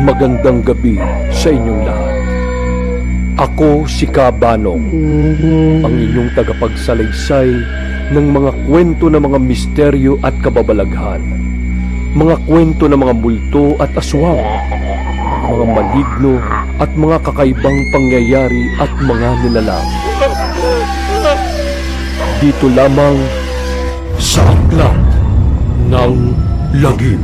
Magandang gabi sa inyong lahat. Ako si Kabanong, ang inyong tagapagsalaysay ng mga kwento ng mga misteryo at kababalaghan, mga kwento ng mga multo at aswang, mga maligno at mga kakaibang pangyayari at mga nilalang. Dito lamang sa Aklat ng Lagim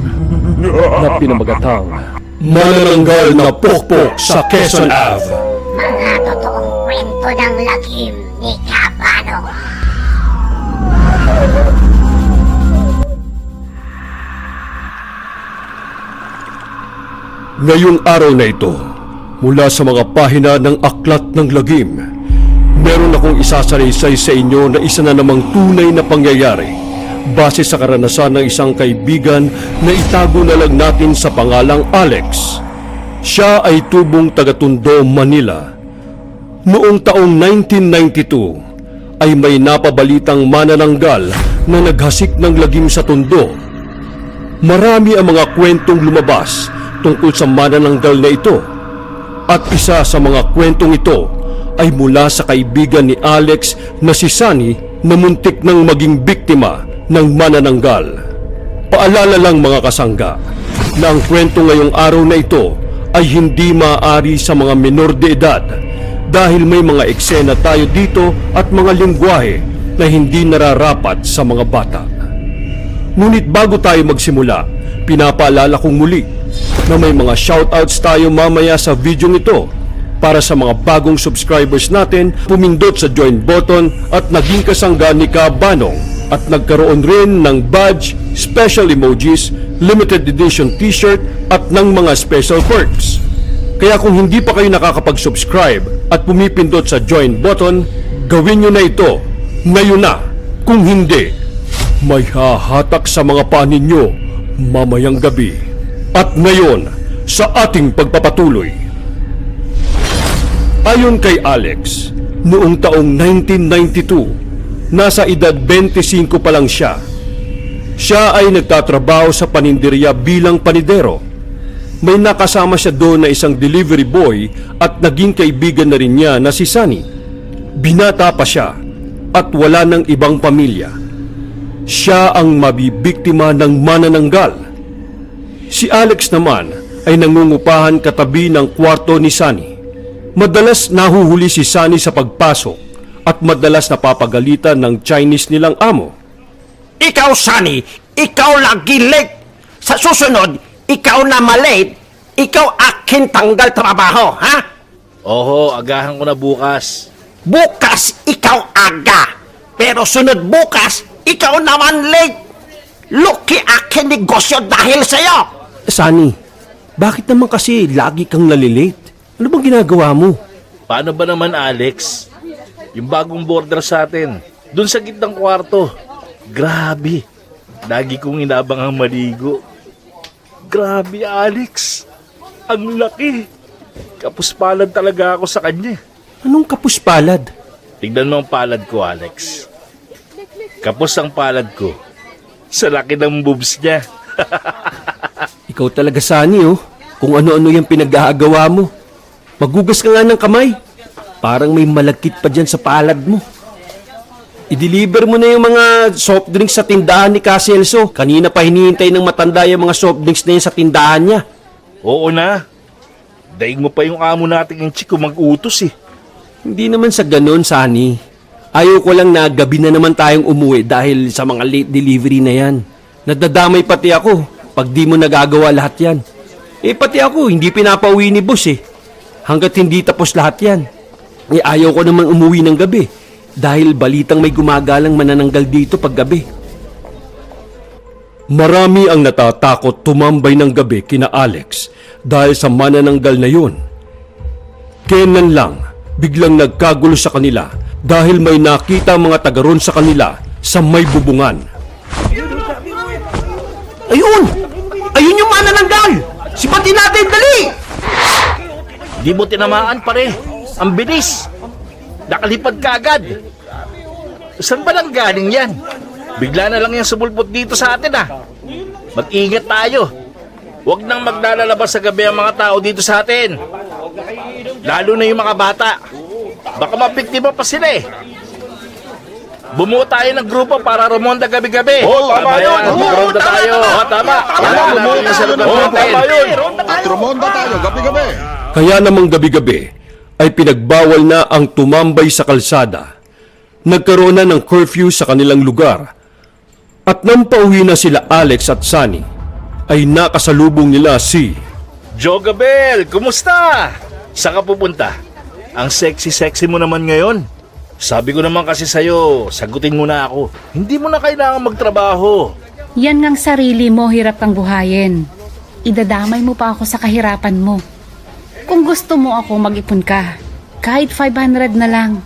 na pinamagatang Manananggal na Pokpok sa Quezon Ave. Mga totoong kwento ng lagim ni Kabano. Ngayong araw na ito, mula sa mga pahina ng Aklat ng Lagim, meron akong isasalaysay sa inyo na isa na namang tunay na pangyayari base sa karanasan ng isang kaibigan na itago na lang natin sa pangalang Alex. Siya ay tubong taga-Tondo, Manila. Noong taong 1992 ay may napabalitang manananggal na naghasik ng lagim sa Tondo. Marami ang mga kwentong lumabas tungkol sa manananggal na ito. At isa sa mga kwentong ito ay mula sa kaibigan ni Alex na si Sunny na muntik nang maging biktima ng manananggal. Paalala lang mga kasangga na ang kwento ngayong araw na ito ay hindi maaari sa mga menor de edad dahil may mga eksena tayo dito at mga lengguwahe na hindi nararapat sa mga bata. Ngunit bago tayo magsimula, pinapaalala kong muli na may mga shoutouts tayo mamaya sa video ito. Para sa mga bagong subscribers natin, pumindot sa join button at naging kasangga ni Kabanong at nagkaroon rin ng badge, special emojis, limited edition t-shirt at ng mga special perks. Kaya kung hindi pa kayo nakakapag-subscribe at pumipindot sa join button, gawin nyo na ito ngayon na. Kung hindi, may hahatak sa mga paa ninyo mamayang gabi. At ngayon, sa ating pagpapatuloy. Ayon kay Alex, noong taong 1992, nasa edad 25 pa lang siya. Siya ay nagtatrabaho sa paninderya bilang panidero. May nakasama siya doon na isang delivery boy at naging kaibigan na rin niya na si Sunny. Binata pa siya at wala ng ibang pamilya. Siya ang mabibiktima ng manananggal. Si Alex naman ay nangungupahan katabi ng kwarto ni Sunny. Madalas nahuhuli si Sunny sa pagpasok at madalas napapagalitan ng Chinese nilang amo. Ikaw, Sunny, ikaw lagi late. Sa susunod, ikaw na malate, ikaw akin tanggal trabaho, ha? Oho, agahan ko na bukas. Bukas, ikaw aga. Pero sunod bukas, ikaw naman late. Lucky akin negosyo dahil sa'yo. Sunny, bakit naman kasi lagi kang nalilate? Ano bang ginagawa mo? Paano ba naman, Alex? Yung bagong border sa atin, dun sa gitnang kwarto. Grabe, lagi kong inabang ang maligo. Grabe, Alex. Ang laki. Kapuspalad talaga ako sa kanya. Anong kapuspalad? Tignan mo ang palad ko, Alex. Kapos ang palad ko sa laki ng boobs niya. Ikaw talaga, Sunny, oh. Kung ano-ano yung pinag-aagawa mo. Magugas ka nga ng kamay. Parang may malagkit pa dyan sa palad mo. I-deliver mo na yung mga soft drinks sa tindahan ni Caselso. Kanina pa hinihintay ng matanda yung mga soft drinks na yun sa tindahan niya. Oo na. Daig mo pa yung amo natin yung chiko mag-utos eh. Hindi naman sa ganun, Sunny. Ayaw ko lang na gabi na naman tayong umuwi dahil sa mga late delivery na yan. Nadadamay pati ako pag di mo nagagawa lahat yan. Pati ako, hindi pinapauwi ni boss eh. Hanggat hindi tapos lahat yan. Ayaw ko naman umuwi ng gabi dahil balitang may gumagalang manananggal dito pag gabi. Marami ang natatakot tumambay ng gabi kina Alex dahil sa manananggal na yun. Kailan lang, biglang nagkagulo sa kanila dahil may nakita mga tagaron sa kanila sa may bubungan. Ayun! Ayun yung manananggal! Sipatin natin, dali! Di mo tinamaan, pare. Ang bilis. Nakalipad ka agad. Saan ba nang galing yan? Bigla na lang yan sumulpot dito sa atin, ah. Mag-ingat tayo. Huwag nang maglalabas sa gabi ang mga tao dito sa atin. Lalo na yung mga bata. Baka mabiktima pa sila eh. Bumuo tayo ng grupo para rumonda gabi-gabi. Tama yun. Magronda tayo. Tama. Kailangan natin sa lugar natin. At rumonda tayo, gabi-gabi. Kaya namang gabi-gabi ay pinagbawal na ang tumambay sa kalsada. Nagkaroon na ng curfew sa kanilang lugar. At nang pauwi na sila Alex at Sunny, ay nakasalubong nila si... Jogabel, kumusta? Saan ka pupunta? Ang sexy-sexy mo naman ngayon. Sabi ko naman kasi sa'yo, sagutin mo na ako. Hindi mo na kailangan magtrabaho. Yan ngang sarili mo, hirap kang buhayin. Idadamay mo pa ako sa kahirapan mo. Kung gusto mo ako, mag-ipon ka. Kahit 500 na lang.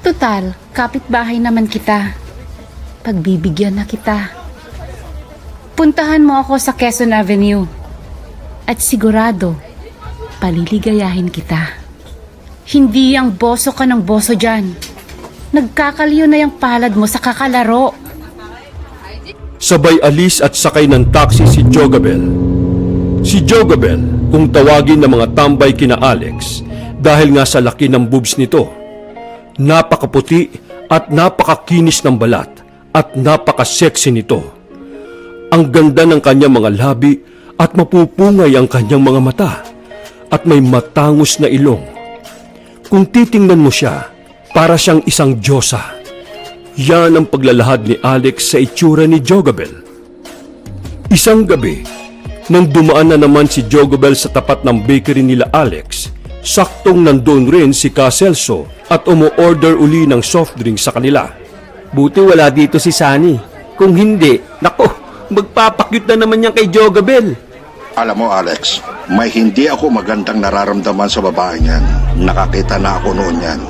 Total, kapitbahay naman kita. Pagbibigyan na kita. Puntahan mo ako sa Quezon Avenue. At sigurado, paliligayahin kita. Hindi yang boso ka ng boso dyan. Nagkakaliw na yung palad mo sa kakalaro. Sabay alis at sakay ng taxi si Jogabel. Si Jogabel, kung tawagin ng mga tambay kina Alex, dahil nga sa laki ng boobs nito. Napakaputi at napakakinis ng balat at napaka-sexy nito. Ang ganda ng kanyang mga labi at mapupungay ang kanyang mga mata at may matangos na ilong. Kung titingnan mo siya, para siyang isang diyosa. Yan ang paglalahad ni Alex sa itsura ni Jogabel. Isang gabi, nang dumaan na naman si Jogabel sa tapat ng bakery nila Alex, saktong nandoon rin si Caselso at umu-order uli ng soft drink sa kanila. Buti wala dito si Sunny. Kung hindi, nako, magpapakyut na naman yan kay Jogabel. Alam mo, Alex, may hindi ako magandang nararamdaman sa babae niyan. Nakakita na ako noon yan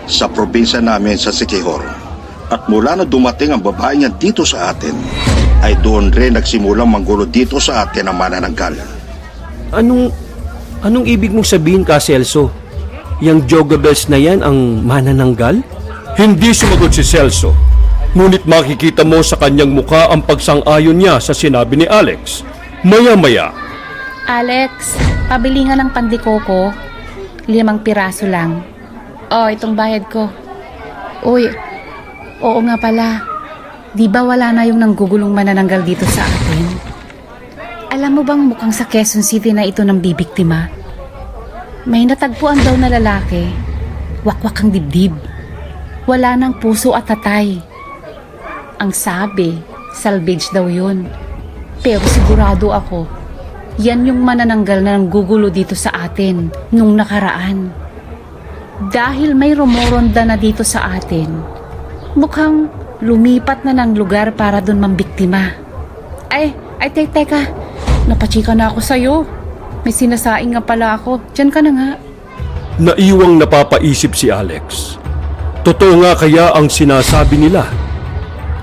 sa probinsya namin sa Siquijor. At mula na dumating ang babae niya dito sa atin, ay doon rin nagsimulang manggulo dito sa atin ang manananggal. Anong ibig mong sabihin, Caselso? Yang Jogabels na yan ang manananggal? Hindi sumagot si Celso, ngunit makikita mo sa kanyang muka ang pagsang-ayon niya sa sinabi ni Alex. Maya-maya, Alex, pabili nga ng pandikoko. 5 piraso lang. Oh, itong bayad ko. Uy, oo nga pala. Di ba wala na yung nanggugulong manananggal dito sa atin? Alam mo bang mukhang sa Quezon City na ito ng bibiktima? May natagpuan daw na lalaki. Wakwak ang dibdib. Wala nang puso at tatay. Ang sabi, salvage daw yun. Pero sigurado ako, yan yung manananggal na nanggugulo dito sa atin nung nakaraan. Dahil may rumoronda na dito sa atin, mukhang lumipat na ng lugar para dun mambiktima. Ay, teka, napachika na ako sa'yo. May sinasaing nga pala ako. Diyan ka na nga. naiwang napapaisip si Alex. Totoo nga kaya ang sinasabi nila?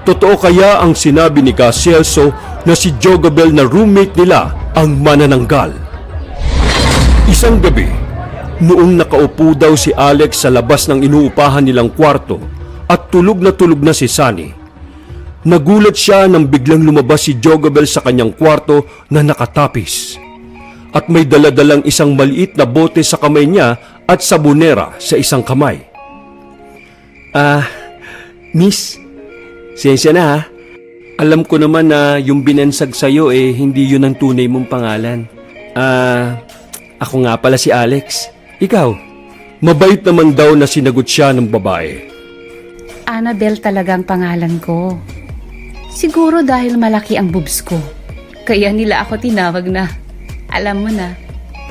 Totoo kaya ang sinabi ni Caselso na si Jogabel na roommate nila ang manananggal? Isang gabi, noong nakaupo daw si Alex sa labas ng inuupahan nilang kwarto at tulog na si Sunny, nagulat siya nang biglang lumabas si Jogabel sa kanyang kwarto na nakatapis. At may daladalang isang maliit na bote sa kamay niya at sabonera sa isang kamay. Miss, sensya na ha. Alam ko naman na yung binansag sa'yo hindi yun ang tunay mong pangalan. Ako nga pala si Alex. Ikaw? Mabait naman daw na sinagot siya ng babae. Annabel talagang pangalan ko. Siguro dahil malaki ang boobs ko. Kaya nila ako tinawag na, alam mo na,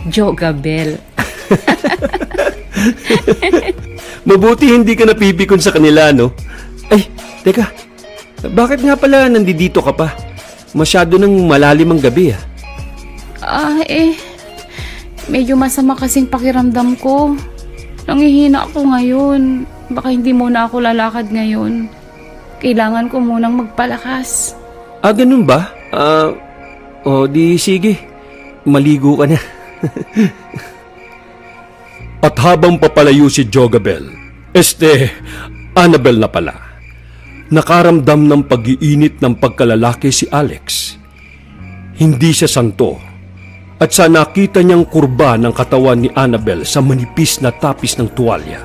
Jogabel. Mabuti hindi ka napipikon sa kanila, no? Ay, teka. Bakit nga pala nandito ka pa? Masyado nang malalim ang gabi, Medyo masama kasing pakiramdam ko. Nangihina ako ngayon. Baka hindi muna ako lalakad ngayon. Kailangan ko munang magpalakas. Ganun ba? Di sige. Maligo ka na. At habang papalayo si Jogabel, Annabel na pala, nakaramdam ng pag-iinit ng pagkalalaki si Alex. Hindi siya santo, At sa nakita niyang kurba ng katawan ni Annabel sa manipis na tapis ng tuwalya,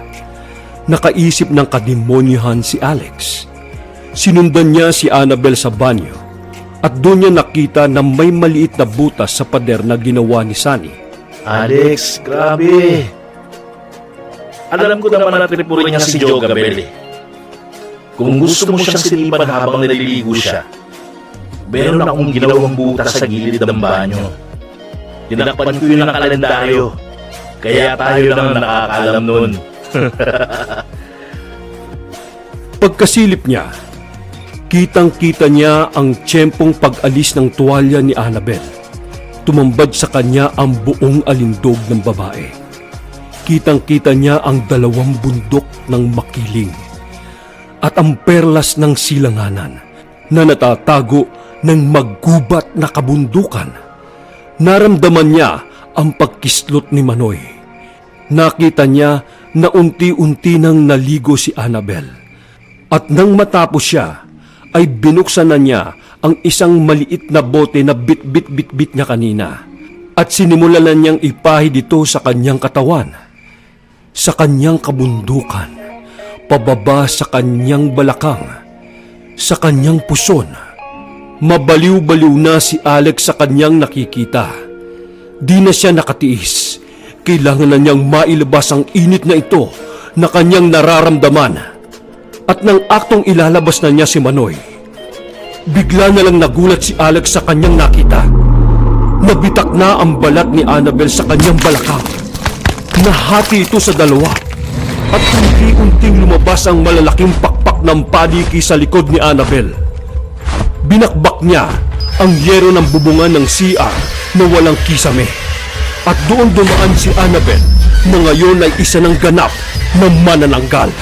nakaisip ng kademonyohan si Alex. Sinundan niya si Annabel sa banyo at doon niya nakita na may maliit na butas sa pader na ginawa ni Sunny. Alex, grabe. Alam ko naman na tripurin niya si Jogabel eh. Kung gusto mo siyang sinipan habang naliligo siya, meron akong ginawang butas sa gilid ng banyo. Tinakpan ko yun ng kalendaryo, kaya tayo lang nakakaalam nun. Pagkasilip niya, kitang-kita niya ang tiyempong pag-alis ng tuwalya ni Annabel. Tumambad sa kanya ang buong alindog ng babae. Kitang-kita niya ang 2 bundok ng makiling at ang perlas ng silanganan na natatago ng maggubat na kabundukan. Naramdaman niya ang pagkislot ni Manoy. Nakita niya na unti-unti nang naligo si Annabel. At nang matapos siya, ay binuksan na niya ang isang maliit na bote na bit-bit-bit-bit niya kanina. At sinimulan na niyang ipahid ito sa kanyang katawan, sa kanyang kabundukan, pababa sa kanyang balakang, sa kanyang puson. Mabaliw-baliw na si Alex sa kanyang nakikita. Di na siya nakatiis. Kailangan na niyang mailabas ang init na ito na kanyang nararamdaman. At nang aktong ilalabas na niya si Manoy, bigla na lang nagulat si Alex sa kanyang nakita. Nabitak na ang balat ni Annabel sa kanyang balakang. Nahati ito sa 2 at unti-unting lumabas ang malalaking pakpak ng paniki sa likod ni Annabel. Binakbak niya ang yero ng bubungan ng CR na walang kisame. At doon dumaan si Annabel na ngayon ay isa ng ganap na manananggal.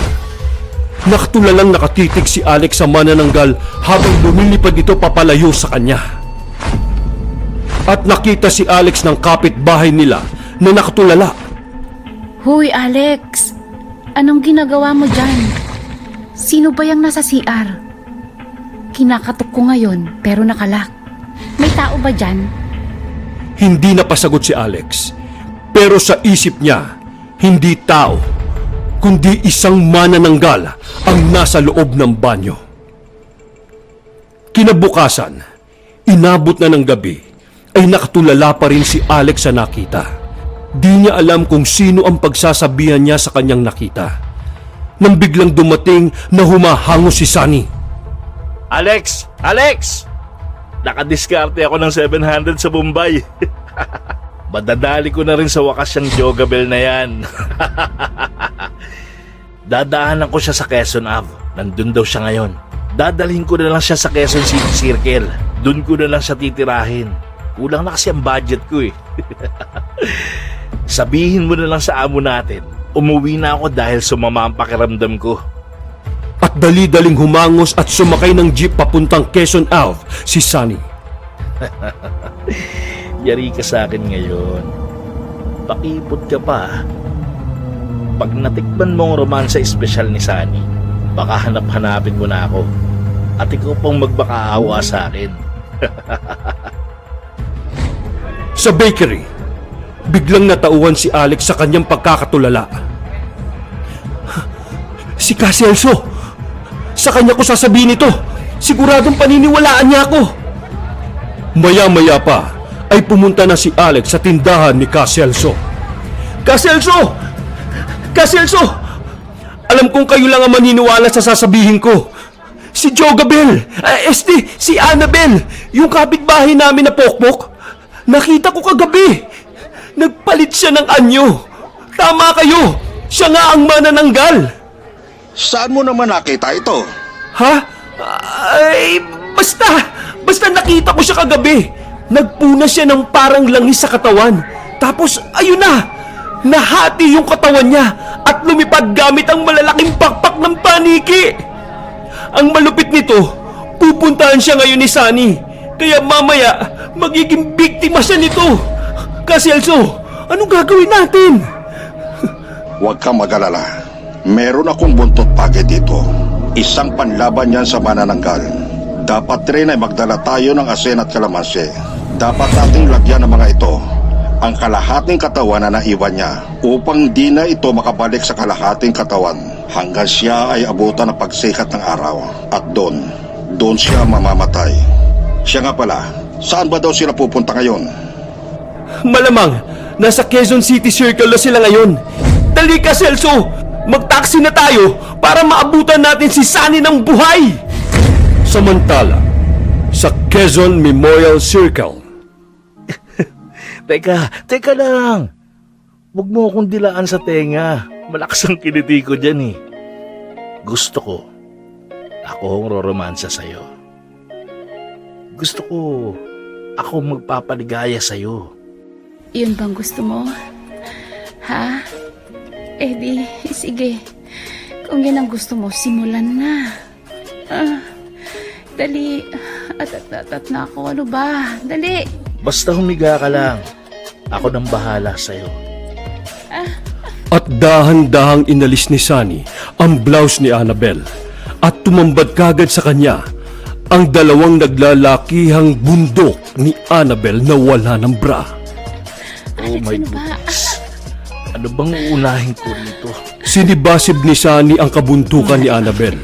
Nakatulalang nakatitig si Alex sa manananggal habang lumilipad ito papalayo sa kanya. At nakita si Alex ng kapitbahay nila na nakatulala. Hoy, Alex! Anong ginagawa mo dyan? Sino ba yung nasa CR? Kinakatok ko ngayon pero nakalak. May tao ba dyan? Hindi napasagot si Alex. Pero sa isip niya, hindi tao, kundi isang manananggal ang nasa loob ng banyo. Kinabukasan, inabot na ng gabi, ay nakatulala pa rin si Alex sa nakita. Di niya alam kung sino ang pagsasabihan niya sa kanyang nakita. Nang biglang dumating na humahango si Sunny. Alex! Alex! Nakadiskarte ako ng 700 sa Bombay. Madadali ko na rin sa wakas yung Jogabel na yan. Dadaanan ko siya sa Quezon Ave. Nandun daw siya ngayon. Dadalhin ko na lang siya sa Quezon City Circle. Doon ko na lang siya titirahin. Kulang na kasi ang budget ko eh. Sabihin mo na lang sa amo natin, umuwi na ako dahil sumama ang pakiramdam ko. At dali-daling humangos at sumakay ng jeep papuntang Quezon Ave si Sunny. Yari ka sa akin ngayon. Pakipot ka pa. Pag natikman mo ang romansa espesyal ni Sunny, baka hanap-hanapin mo na ako. At ikaw pang magbakaawa sa akin. Sa bakery, biglang natauhan si Alex sa kanyang pagkakatulala. Si Caselso! Sa kanya ko sasabihin ito. Siguradong paniniwalaan niya ako. Maya-maya pa ay pumunta na si Alex sa tindahan ni Caselso. Caselso! Caselso! Alam kong kayo lang ang maniniwala sa sasabihin ko. Si Jogabel, si Annabel, yung kapitbahay namin na pokpok. Nakita ko kagabi. Nagpalit siya ng anyo. Tama kayo. Siya nga ang manananggal. Saan mo naman nakita ito? Ha? Ay, basta nakita ko siya kagabi. Nagpuna siya ng parang langis sa katawan. Tapos, ayun na! Nahati yung katawan niya at lumipad gamit ang malalaking pakpak ng paniki. Ang malupit nito, pupuntahan siya ngayon ni Sunny. Kaya mamaya, magiging biktima siya nito. Caselso, anong gagawin natin? Huwag kang mag-alala. Meron akong buntot page dito. Isang panlaban yan sa manananggal. Dapat rin ay magdala tayo ng asin at kalamansi. Dapat nating lagyan ng mga ito ang kalahating katawan na naiwan niya upang di na ito makabalik sa kalahating katawan hanggang siya ay abutan ng pagsikat ng araw. At doon siya mamamatay. Siya nga pala, saan ba daw sila pupunta ngayon? Malamang, nasa Quezon City Circle na sila ngayon. Dali ka, Celso! Mag-taxi na tayo para maabutan natin si Sunny ng buhay! Samantala, sa Quezon Memorial Circle, Teka lang. Huwag mo akong dilaan sa tenga. Malakas ang kiliti ko dyan eh. Gusto ko, ako ang roromansa sa'yo. Gusto ko, ako magpapaligaya sa'yo. Yun bang gusto mo? Ha? Eh di, sige. Kung yan ang gusto mo, simulan na. Dali. At na ako. Ano ba? Dali. Basta humiga ka lang. Ako nang bahala sa'yo. at dahan-dahang inalis ni Sunny ang blouse ni Annabel at tumambad kagad sa kanya ang dalawang naglalakihang bundok ni Annabel na wala ng bra. Oh my goodness. Ano bang uunahin ko rito? Sinibasib ni Sunny ang kabuntukan ni Annabel.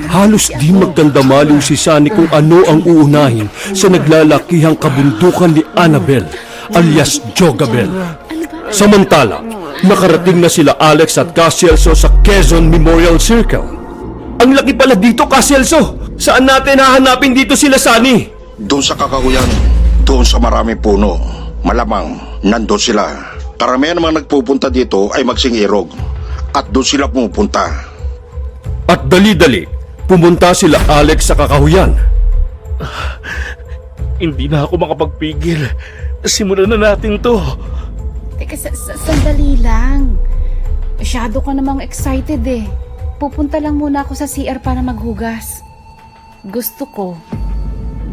Halos di magkandamaliw si Sunny kung ano ang uunahin sa naglalakihang kabuntukan ni Annabel alias Jogabel. Samantala, nakarating na sila Alex at Cassielso sa Quezon Memorial Circle. Ang laki pala dito, Cassielso! Saan natin hahanapin dito sila, Sunny? Doon sa kakahuyan, doon sa maraming puno. Malamang, nandun sila. Karamihan namang nagpupunta dito ay magsingirog. At doon sila pumupunta. At dali-dali, pumunta sila Alex sa kakahuyan. Hindi na ako makapagpigil. Simulan na natin to. Teka, sandali lang. Masyado ka namang excited eh. Pupunta lang muna ako sa CR para maghugas. Gusto ko,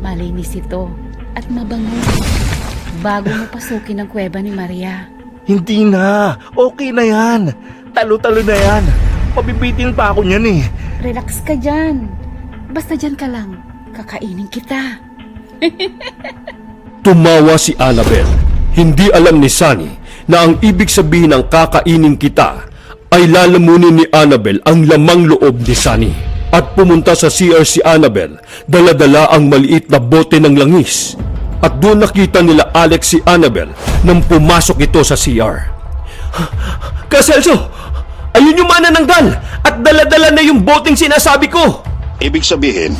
malinis ito at mabango bago mo pasukin ang kuweba ni Maria. Hindi na. Okay na yan. Talo-talo na yan. Pabibitin pa ako niyan eh. Relax ka dyan. Basta dyan ka lang. Kakainin kita. Tumawa si Annabel. Hindi alam ni Sunny na ang ibig sabihin ng kakainin kita ay lalamunin ni Annabel ang lamang loob ni Sunny. At pumunta sa CR si Annabel, dala-dala ang maliit na bote ng langis. At doon nakita nila Alex si Annabel nang pumasok ito sa CR. Caselso! Ayun yung manananggal! At dala-dala na yung boteng sinasabi ko! Ibig sabihin,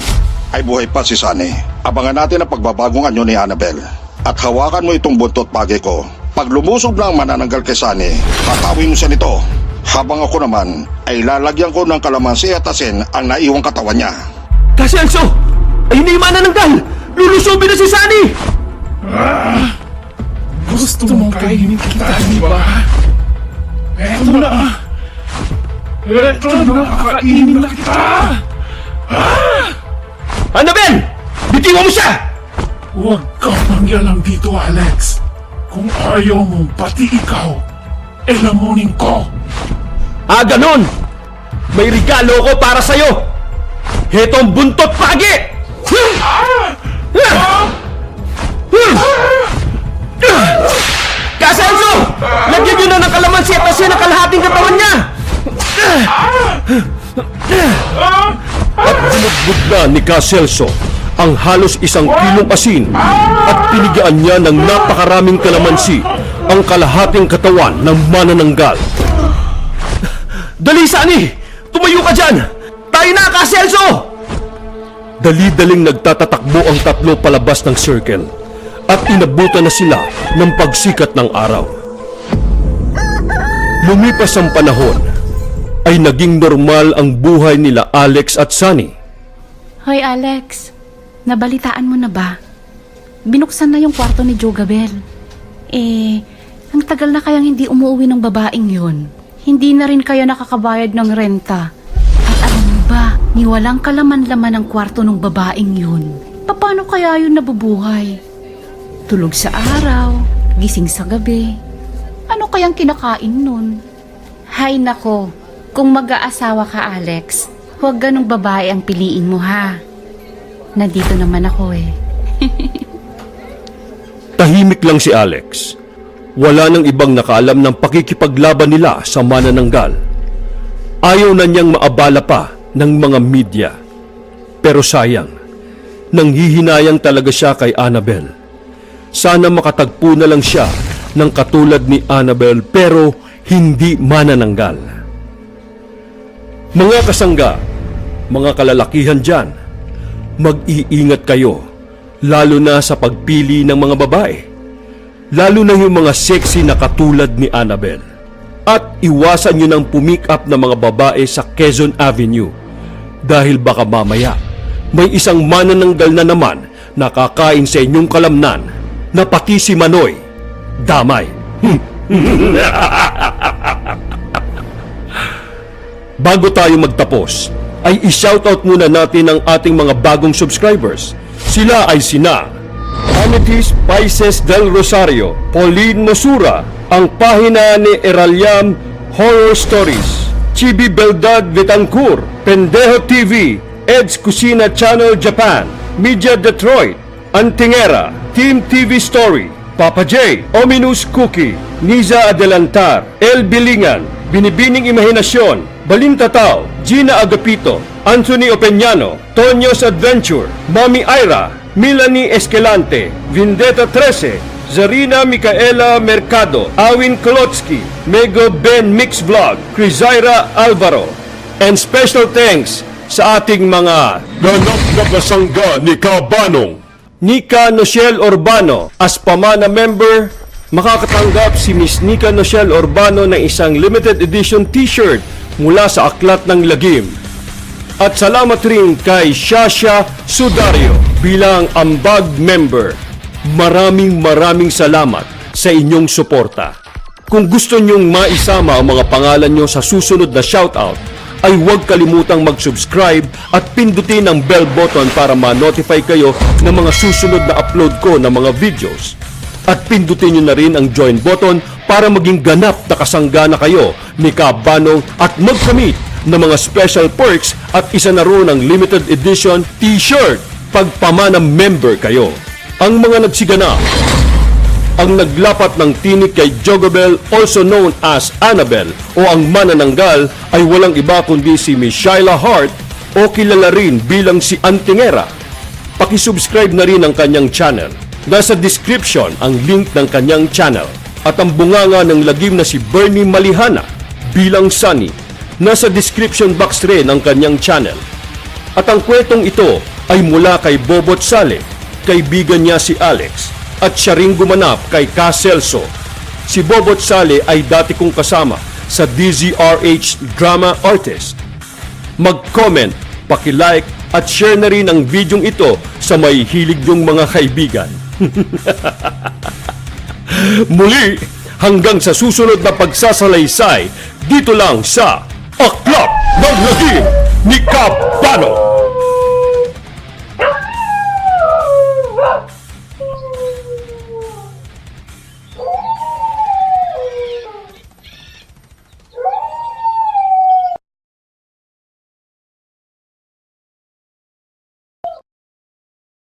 ay buhay pa si Sunny. Abangan natin ang pagbabagong anyo ni Annabel. At hawakan mo itong buntot pagi ko. Pag lumusog na ang manananggal kay Sunny, hatawin mo siya nito. Habang ako naman, ay lalagyan ko ng kalamansi at asin ang naiwang katawan niya. Caselso! Ayun na yung manananggal! Lulusubin na si Sunny! Gusto mo kainin kita, di ba? Eto na! Kakainin na kita! Annabel! Bitiwan mo siya! Huwag kang mangyalang dito, Alex. Kung ayaw mong pati ikaw, elamunin ko. Ah, ganun! May regalo ko para sa'yo! Heto ang buntot pagi! Caselso! Lagyan nyo na ng kalamansi at asin ang kalahating katawan niya! At binugbog na ni Caselso ang halos 1 kilong asin at pinigaan niya ng napakaraming kalamansi ang kalahating katawan ng manananggal. Dali, Sunny! Tumayo ka dyan! Tayo na, Caselso! Dali-daling nagtatatakbo ang tatlo palabas ng circle at inabutan na sila ng pagsikat ng araw. Lumipas ang panahon ay naging normal ang buhay nila Alex at Sunny. Hoy Alex, nabalitaan mo na ba? Binuksan na yung kwarto ni Jogabel. Ang tagal na kayang hindi umuwi ng babaeng yun. Hindi na rin kaya nakakabayad ng renta. At alam mo ba, ni walang kalaman-laman ang kwarto ng babaeng yun. Paano kaya yun nabubuhay? Tulog sa araw, gising sa gabi. Ano kayang kinakain nun? Hay nako, kung mag-aasawa ka Alex, huwag ganong babae ang piliin mo ha. Nandito naman ako eh. Tahimik lang si Alex. Wala nang ibang nakaalam ng pakikipaglaban nila sa manananggal. Ayaw na niyang maabala pa ng mga media. Pero sayang, nanghihinayang talaga siya kay Annabel. Sana makatagpo na lang siya ng katulad ni Annabel pero hindi manananggal. Mga kasangga, mga kalalakihan dyan, mag-iingat kayo, lalo na sa pagpili ng mga babae. Lalo na yung mga sexy na katulad ni Annabel. At iwasan nyo ng pumick up na mga babae sa Quezon Avenue. Dahil baka mamaya, may isang manananggal na naman na kakain sa inyong kalamnan na pati si Manoy. Damay. Bago tayo magtapos, ay i-shoutout muna natin ang ating mga bagong subscribers. Sila ay sina Amethyst Paises del Rosario, Pauline Mosura, ang pahina ni Eraliam Horror Stories, Chibi Beldad Vitancourt, Pendejo TV, Ed's Kusina Channel Japan, Media Detroit, Antingera, Team TV Story, Papa J, Ominous Cookie, Niza Adelantar, El Bilingan, Binibining Imahinasyon, Balintatao, Gina Agapito, Anthony Opeñano, Tonyo's Adventure, Mami Ira, Melanie Escalante, Vendetta 13, Zarina Micaela Mercado, Awin Kolotsky, Mego Ben Mix Vlog, Crizaira Alvaro. And special thanks sa ating mga Ganap na kasangga ni Kabanong. Nika Nochelle Urbano. As pamana member, makakatanggap si Miss Nika Nochelle Urbano ng isang limited edition t-shirt mula sa Aklat ng Lagim. At salamat rin kay Shasha Sudario bilang ambag member. Maraming salamat sa inyong suporta. Kung gusto nyong maisama ang mga pangalan nyo sa susunod na shoutout, ay huwag kalimutang mag-subscribe at pindutin ang bell button para ma-notify kayo ng mga susunod na upload ko ng mga videos. At pindutin nyo na rin ang join button para maging ganap na kasangga na kayo ni Kabanong at magkamit ng mga special perks at isa na rin ang limited edition t-shirt pagpamana member kayo. Ang mga nagsiganap, ang naglapat ng tinik kay Jogobel, also known as Annabel o ang manananggal, ay walang iba kundi si Miss Shyla Hart o kilala rin bilang si Antingera. Pakisubscribe na rin ang kanyang channel. Nasa description ang link ng kanyang channel. At ang bunganga ng lagim na si Bernie Malihana bilang Sunny. Nasa description box rin ang kanyang channel. At ang kwentong ito ay mula kay Bobot Sale, kaibigan niya si Alex, at siya ring gumanap kay Ka Celso. Si Bobot Sale ay dati kong kasama sa DZRH Drama Artist. Mag-comment, paki-like at share na rin ang videong ito sa may hilig yung mga kaibigan. Muli, hanggang sa susunod na pagsasalaysay, dito lang sa Aklat ng Lagim ni Kabano.